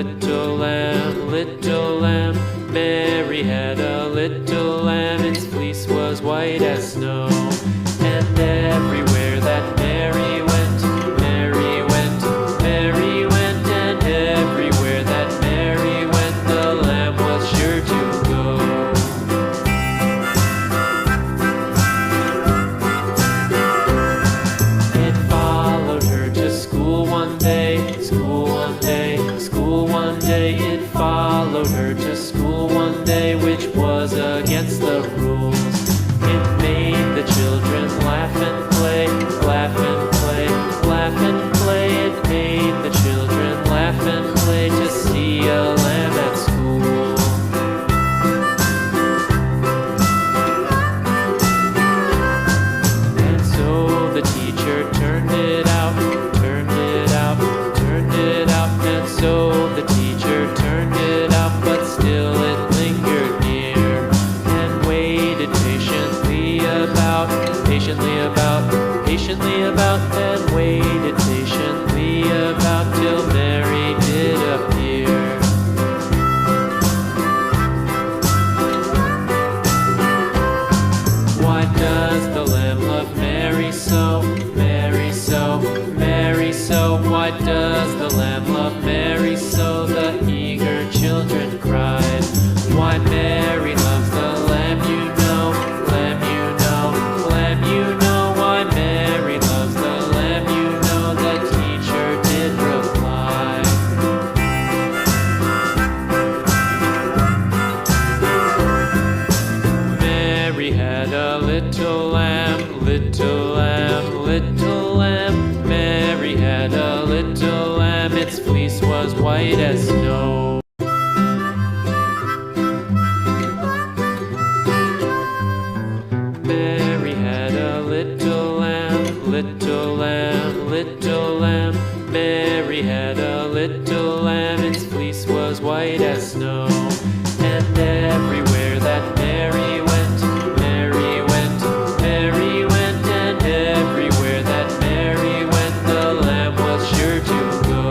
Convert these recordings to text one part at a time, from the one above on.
little lamb, little lamb. Mary had a little lamb, its fleece was white as snow. And everywhere that Mary went, Mary went, Mary went. And everywhere that Mary went, the lamb was sure to go. It followed her to school one day, school one day, school one day. It followed her to school one day, which was against the rules. It made the children laugh and play, laugh and play, laugh and play. It made the children laugh and play to see a lamb at school. And so the teacher turned it out, turned it out, turned it out. And so the teacher turned it out, but still it lingered near and waited patiently about, and waited patiently about till Mary did appear. Why does the lamb love Mary so, Mary so, Mary so? Why does the lamb love Mary so? The eager children cried. Why Mary loves the lamb, you know, lamb, you know, lamb, you know. Why Mary loves the lamb, you know, the teacher did reply. Mary had a little lamb, little lamb, little lamb. Mary had a little lamb, its fleece was white as snow. Mary had a little lamb, little lamb, little lamb. Mary had a little lamb, its fleece was white as snow. And everywhere that Mary went, Mary went, Mary went. And everywhere that Mary went, the lamb was sure to go.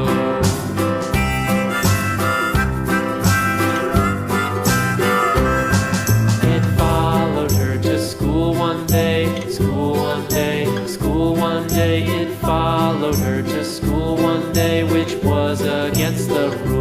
It followed her to school one day, school one day, school one day. It followed her to school one day, which was against the rules.